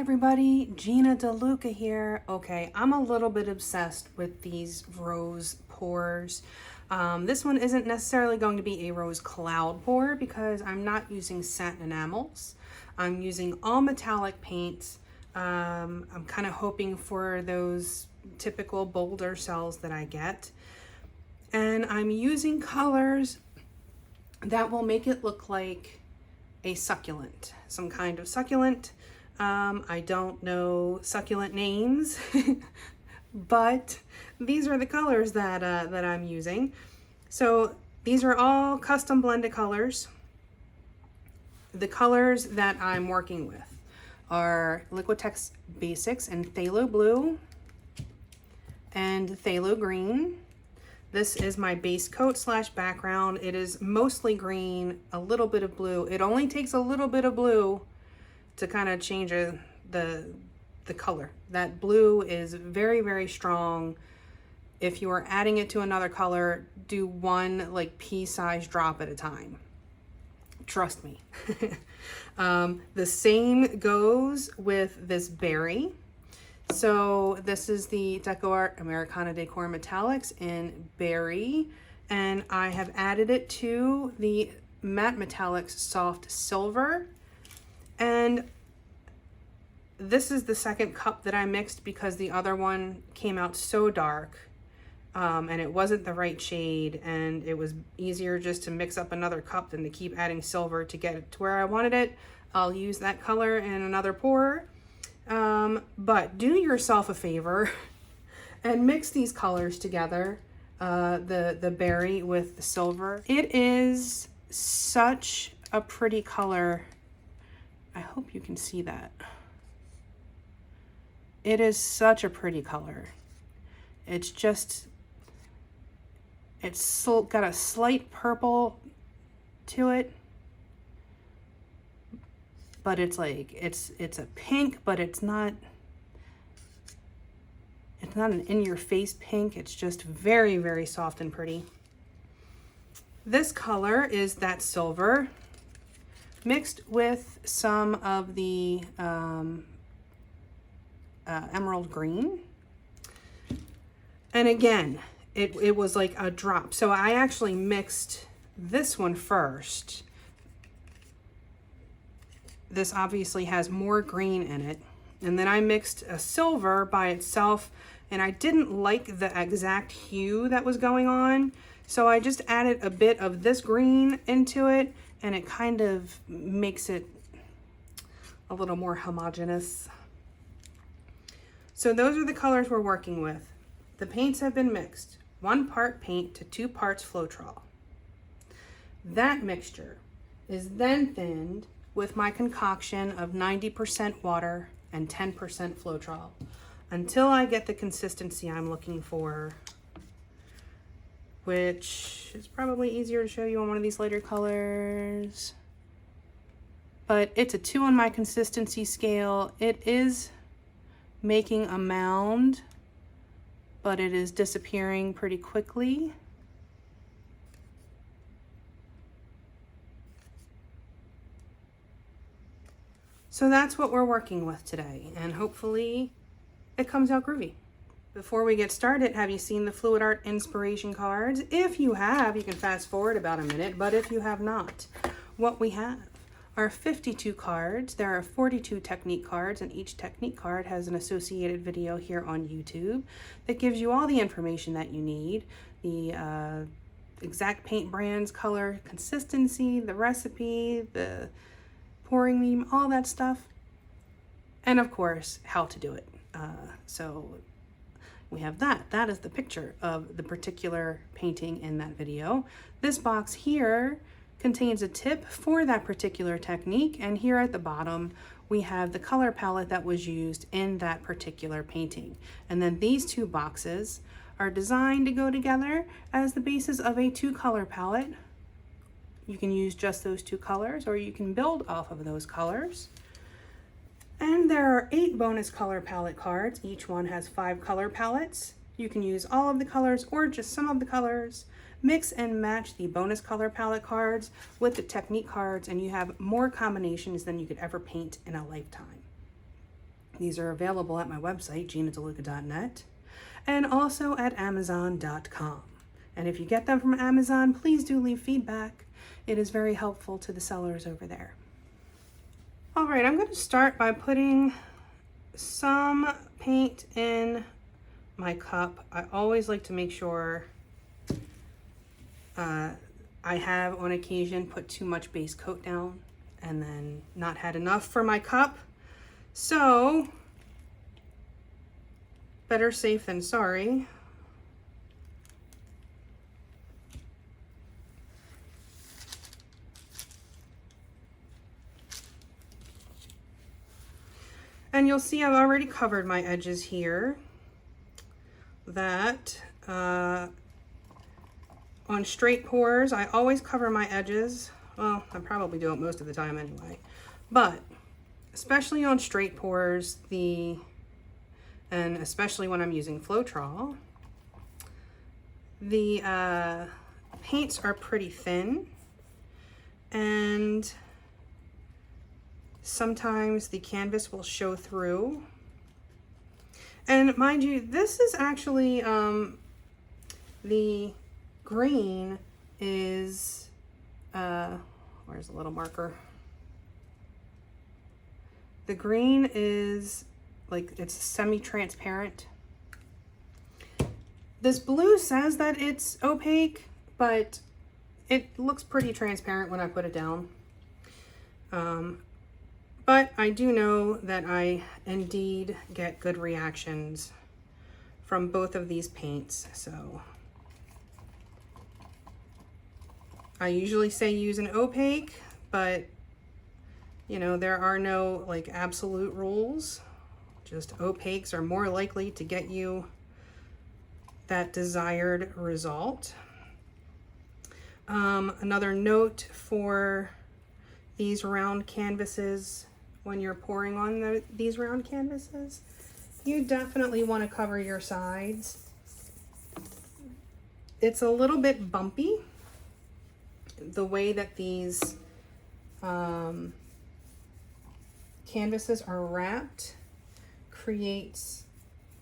everybody, Gina DeLuca here. Okay, I'm a little bit obsessed with these rose pours. This one isn't necessarily going to be a rose cloud pour because I'm not using satin enamels. I'm using all metallic paints. I'm kind of hoping for those typical Boulder cells that I get. And I'm using colors that will make it look like a succulent, some kind of succulent. I don't know succulent names, but these are the colors that I'm using. So these are all custom blended colors. The colors that I'm working with are Liquitex Basics in Phthalo Blue and Phthalo Green. This is my base coat slash background. It is mostly green, a little bit of blue. It only takes a little bit of blue to kind of change the color. That blue is very, very strong. If you are adding it to another color, do one like pea-sized drop at a time. Trust me. The same goes with this berry. So this is the DecoArt Americana Decor Metallics in berry, and I have added it to the Matte Metallics Soft Silver. And this is the second cup that I mixed because the other one came out so dark and it wasn't the right shade, and it was easier just to mix up another cup than to keep adding silver to get it to where I wanted it. I'll use that color in another pour. But do yourself a favor and mix these colors together, the berry with the silver. It is such a pretty color. I hope you can see that. It is such a pretty color. It's just, it's got a slight purple to it. But it's like, it's a pink, but it's not an in-your-face pink. It's just very, very soft and pretty. This color is that silver mixed with some of the emerald green. And again, it was like a drop. So I actually mixed this one first. This obviously has more green in it. And then I mixed a silver by itself, and I didn't like the exact hue that was going on. So I just added a bit of this green into it, and it kind of makes it a little more homogeneous. So those are the colors we're working with. The paints have been mixed. 1 part paint to 2 parts Floetrol. That mixture is then thinned with my concoction of 90% water and 10% Floetrol until I get the consistency I'm looking for, which is probably easier to show you on one of these lighter colors. But it's a 2 on my consistency scale. It is making a mound, but it is disappearing pretty quickly. So that's what we're working with today, and hopefully it comes out groovy. Before we get started, have you seen the Fluid Art inspiration cards? If you have, you can fast forward about a minute, but if you have not, what we have are 52 cards. There are 42 technique cards, and each technique card has an associated video here on YouTube that gives you all the information that you need, the exact paint brands, color, consistency, the recipe, the pouring medium, all that stuff, and of course how to do it. So we have that is the picture of the particular painting in that video. This box here contains a tip for that particular technique, and here at the bottom we have the color palette that was used in that particular painting. And then these 2 boxes are designed to go together as the basis of a 2-color palette. You can use just those 2 colors, or you can build off of those colors. And there are 8 bonus color palette cards. Each one has 5 color palettes. You can use all of the colors or just some of the colors. Mix and match the bonus color palette cards with the technique cards, and you have more combinations than you could ever paint in a lifetime. These are available at my website, ginadeluca.net, and also at amazon.com. And if you get them from Amazon, please do leave feedback. It is very helpful to the sellers over there. All right, I'm going to start by putting some paint in my cup. I always like to make sure I have on occasion put too much base coat down and then not had enough for my cup. So, better safe than sorry. And you'll see I've already covered my edges here. That on straight pours, I always cover my edges. Well, I probably do it most of the time anyway. But especially on straight pours, and especially when I'm using Floetrol, the paints are pretty thin, and sometimes the canvas will show through. And mind you, this is actually, the green is, where's the little marker? The green is like, it's semi-transparent. This blue says that it's opaque, but it looks pretty transparent when I put it down. But I do know that I indeed get good reactions from both of these paints, so I usually say use an opaque, but you know, there are no like absolute rules. Just opaques are more likely to get you that desired result. Another note for these round canvases, when you're pouring on these round canvases, you definitely want to cover your sides. It's a little bit bumpy, the way that these canvases are wrapped creates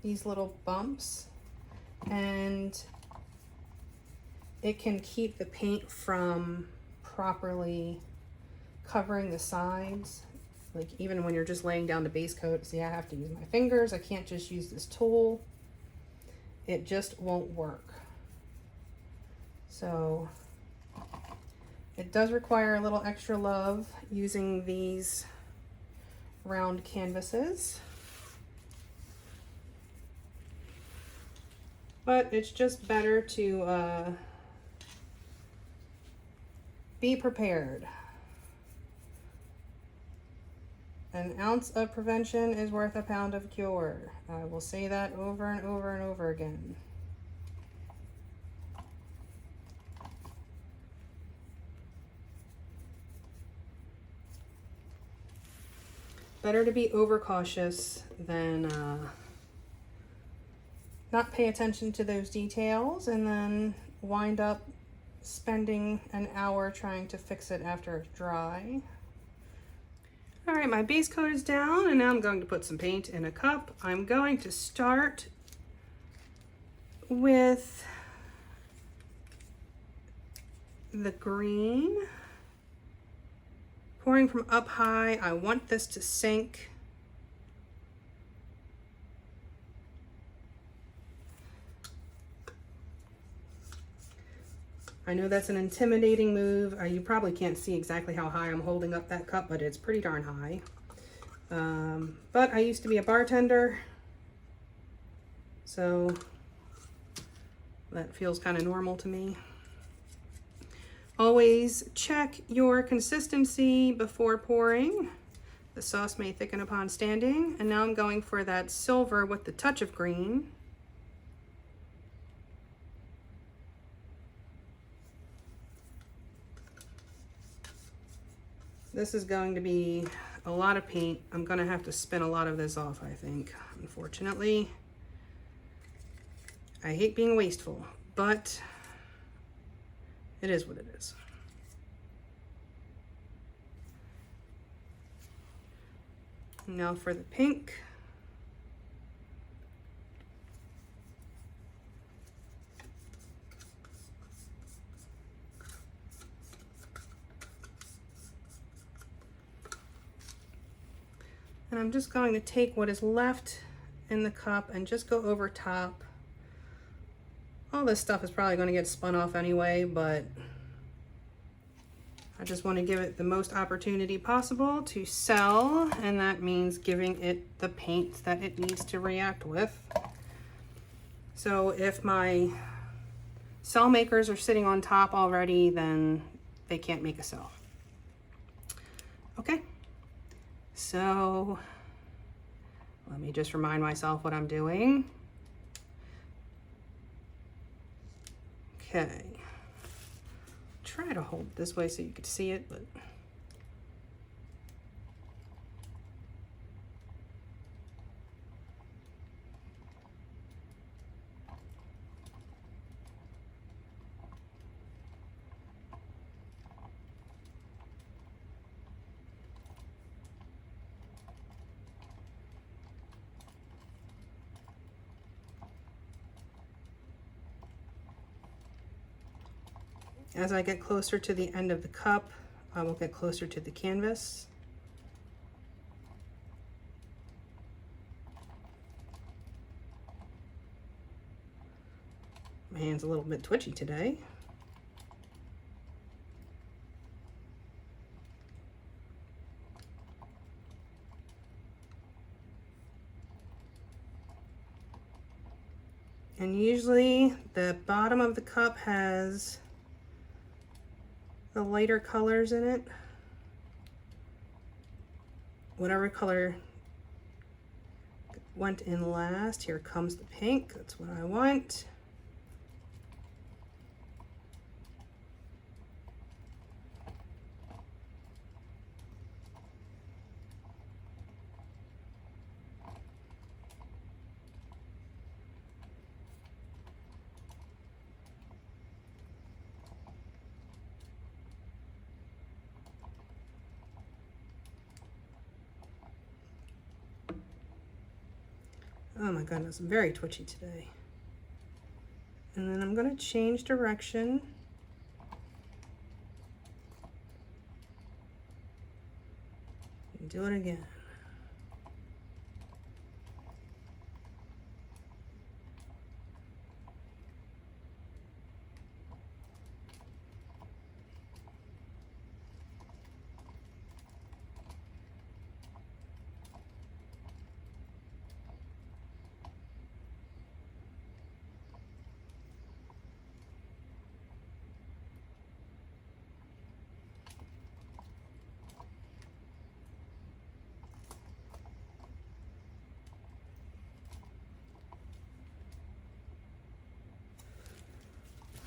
these little bumps, and it can keep the paint from properly covering the sides. Like even when you're just laying down the base coat, see, I have to use my fingers. I can't just use this tool. It just won't work. So it does require a little extra love using these round canvases. But it's just better to be prepared. An ounce of prevention is worth a pound of cure. I will say that over and over and over again. Better to be overcautious than not pay attention to those details and then wind up spending an hour trying to fix it after it's dry. All right, my base coat is down, and now I'm going to put some paint in a cup. I'm going to start with the green. Pouring from up high, I want this to sink. I know that's an intimidating move. You probably can't see exactly how high I'm holding up that cup, but it's pretty darn high. But I used to be a bartender, so that feels kind of normal to me. Always check your consistency before pouring. The sauce may thicken upon standing. And now I'm going for that silver with the touch of green. This is going to be a lot of paint. I'm going to have to spin a lot of this off, I think, unfortunately. I hate being wasteful, but it is what it is. Now for the pink. I'm just going to take what is left in the cup and just go over top. All this stuff is probably going to get spun off anyway, but I just want to give it the most opportunity possible to sell, and that means giving it the paint that it needs to react with. So if my cell makers are sitting on top already, then they can't make a cell. Okay, so let me just remind myself what I'm doing. Okay, try to hold it this way so you could see it, but as I get closer to the end of the cup, I will get closer to the canvas. My hand's a little bit twitchy today. And usually the bottom of the cup has the lighter colors in it. Whatever color went in last, here comes the pink, that's what I want. Oh my goodness, I'm very twitchy today. And then I'm going to change direction. And do it again.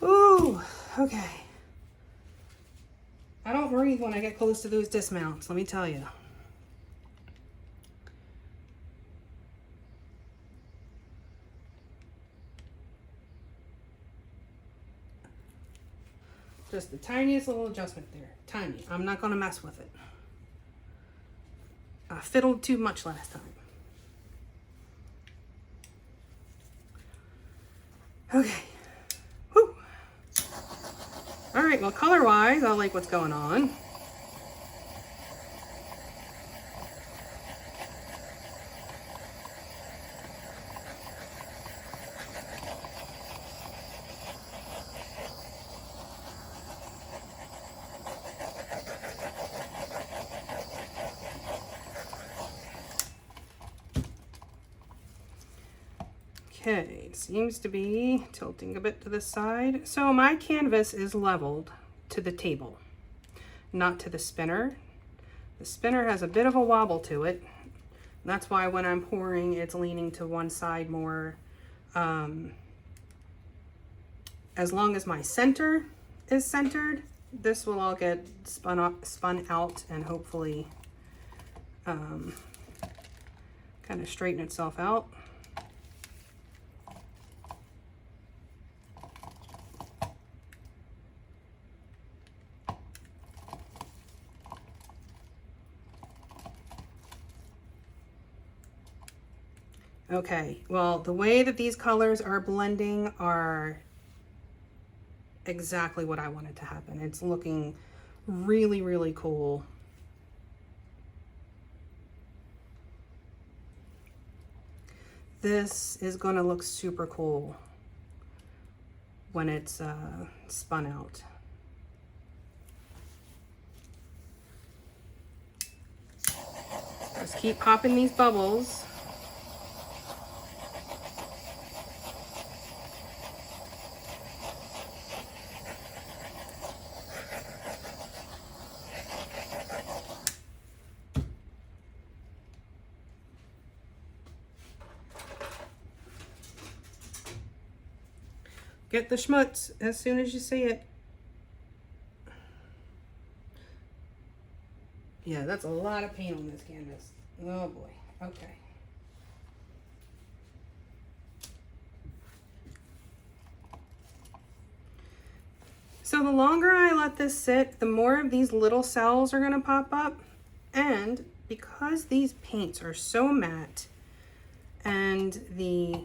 Ooh, okay. I don't breathe when I get close to those dismounts, let me tell you. Just the tiniest little adjustment there, tiny. I'm not gonna mess with it. I fiddled too much last time. Okay. Whew. All right, well, color-wise, I like what's going on. Okay, it seems to be tilting a bit to the side. So my canvas is leveled to the table, not to the spinner. The spinner has a bit of a wobble to it. That's why when I'm pouring, it's leaning to one side more. As long as my center is centered, this will all get spun out and hopefully kind of straighten itself out. Okay, well, the way that these colors are blending are exactly what I wanted to happen. It's looking really, really cool. This is going to look super cool when it's spun out. Just keep popping these bubbles. Get the schmutz as soon as you see it. Yeah, that's a lot of paint on this canvas. Oh boy, okay. So the longer I let this sit, the more of these little cells are gonna pop up. And because these paints are so matte and the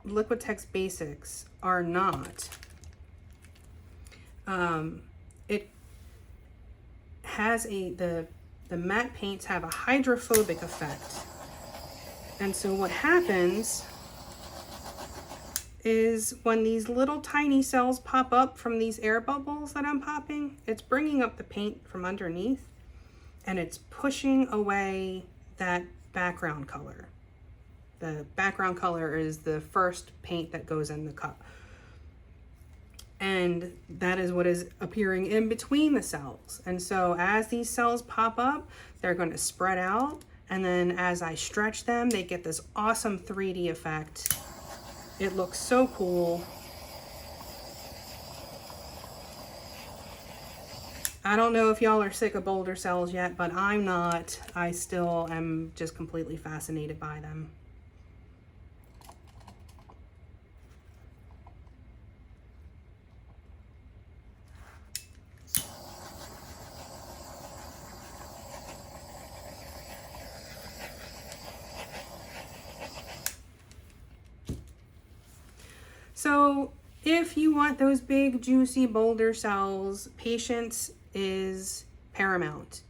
Liquitex Basics are not, it has the matte paints have a hydrophobic effect. And so what happens is when these little tiny cells pop up from these air bubbles that I'm popping, it's bringing up the paint from underneath and it's pushing away that background color. The background color is the first paint that goes in the cup. And that is what is appearing in between the cells. And so as these cells pop up, they're going to spread out. And then as I stretch them, they get this awesome 3D effect. It looks so cool. I don't know if y'all are sick of Boulder cells yet, but I'm not. I still am just completely fascinated by them. So if you want those big juicy Boulder cells, patience is paramount.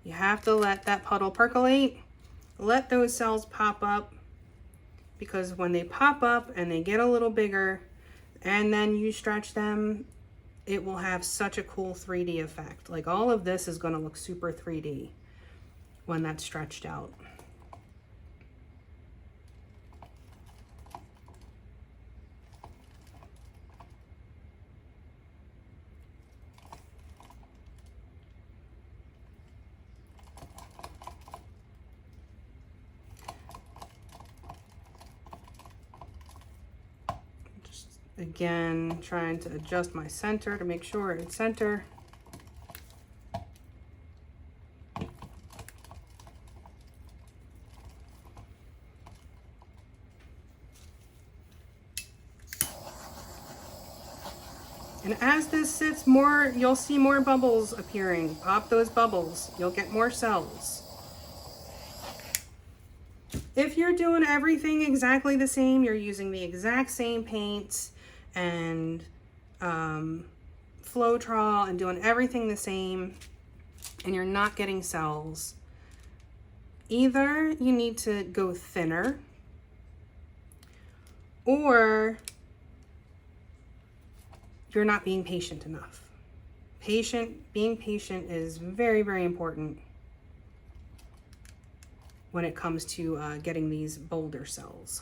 You have to let that puddle percolate, let those cells pop up, because when they pop up and they get a little bigger and then you stretch them, it will have such a cool 3D effect. Like all of this is going to look super 3D when that's stretched out. Again, trying to adjust my center to make sure it's center. And as this sits more, you'll see more bubbles appearing. Pop those bubbles, you'll get more cells. If you're doing everything exactly the same, you're using the exact same paints and Floetrol and doing everything the same, and you're not getting cells, either you need to go thinner, or you're not being patient enough. Being patient is very, very important when it comes to getting these Boulder cells.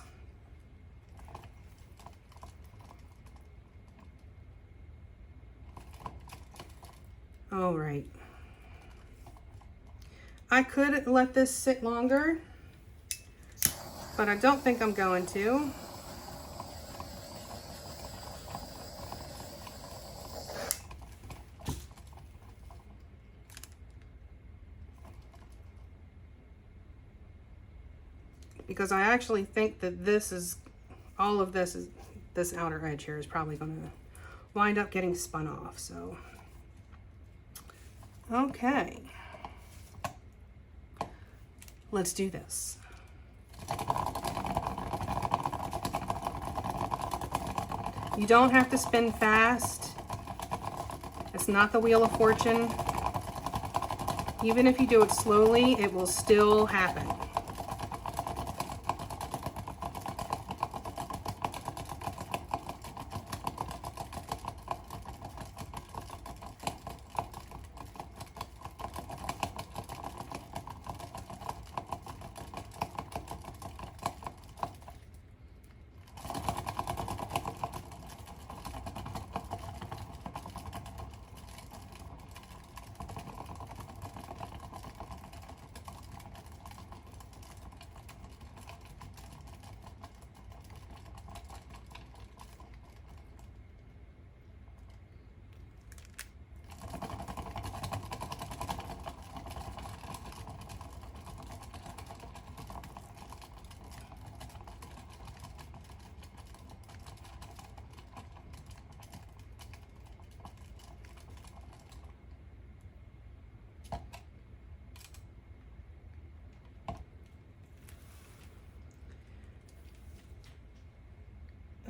All right. I could let this sit longer, but I don't think I'm going to. Because I actually think that this is, all of this is, this outer edge here is probably going to wind up getting spun off, so. Okay. Let's do this. You don't have to spin fast. It's not the Wheel of Fortune. Even if you do it slowly, it will still happen.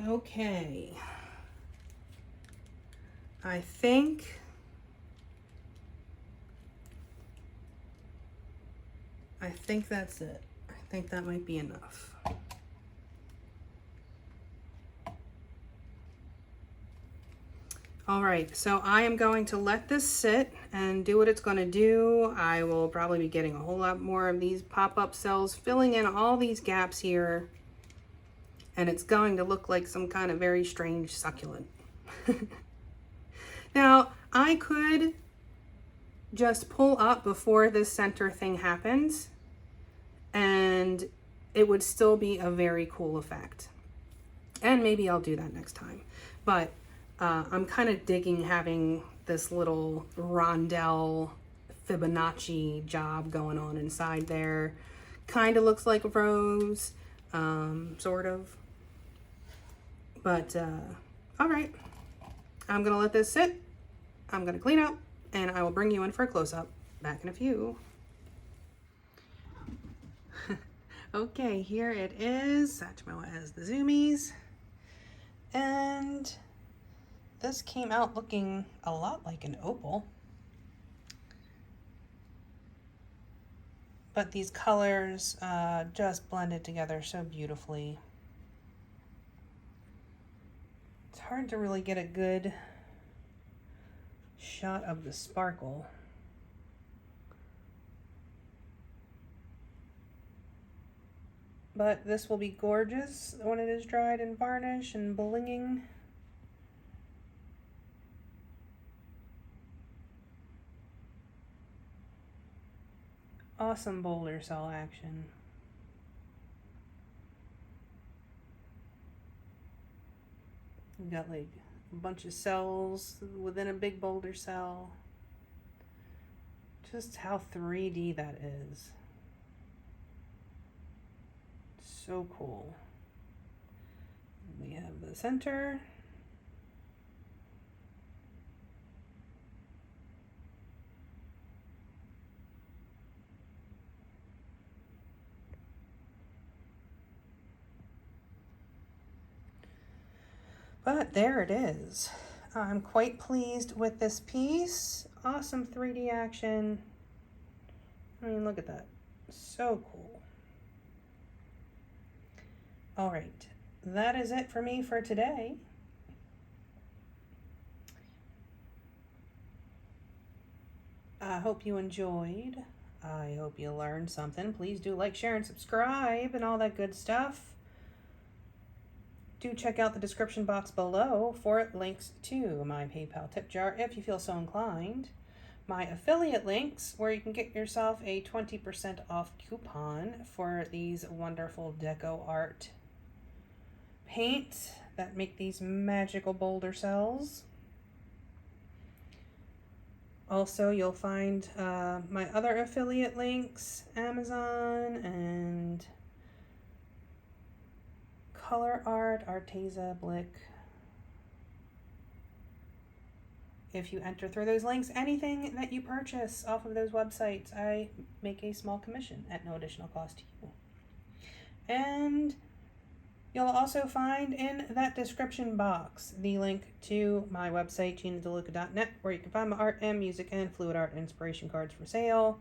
Okay. I think that's it. I think that might be enough. All right, so I am going to let this sit and do what it's going to do. I will probably be getting a whole lot more of these pop-up cells, filling in all these gaps here, and it's going to look like some kind of very strange succulent. Now, I could just pull up before this center thing happens, and it would still be a very cool effect. And maybe I'll do that next time. But I'm kind of digging having this little rondelle Fibonacci job going on inside there. Kind of looks like a rose, sort of. But, all right. I'm going to let this sit. I'm going to clean up, and I will bring you in for a close-up. Back in a few. Okay, here it is. Satchmo has the zoomies. And this came out looking a lot like an opal. But these colors just blended together so beautifully. It's hard to really get a good shot of the sparkle. But this will be gorgeous when it is dried in varnish and blinging. Awesome boulder cell action. We've got like a bunch of cells within a big boulder cell. Just how 3D that is. So cool. We have the center. But there it is. I'm quite pleased with this piece. Awesome 3D action. I mean, look at that. So cool. All right, that is it for me for today. I hope you enjoyed. I hope you learned something. Please do like, share, and subscribe and all that good stuff. Do check out the description box below for links to my PayPal tip jar if you feel so inclined. My affiliate links where you can get yourself a 20% off coupon for these wonderful DecoArt paints that make these magical boulder cells. Also, you'll find my other affiliate links, Amazon and Color Art, Arteza, Blick. If you enter through those links, anything that you purchase off of those websites, I make a small commission at no additional cost to you. And you'll also find in that description box the link to my website, GinaDeLuca.net, where you can find my art and music and fluid art inspiration cards for sale.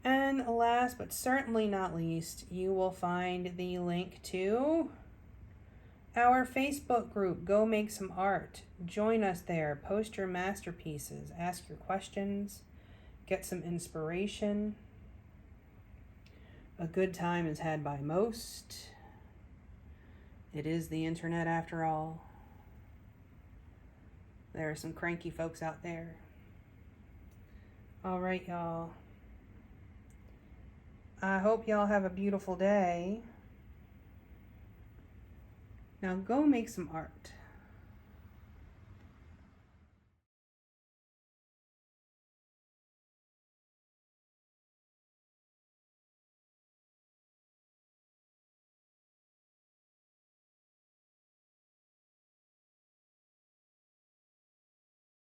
And last but certainly not least, you will find the link to our Facebook group, Go Make Some Art. Join us there, post your masterpieces, ask your questions, get some inspiration. A good time is had by most. It is the internet after all. There are some cranky folks out there. All right, y'all. I hope y'all have a beautiful day. Now go make some art.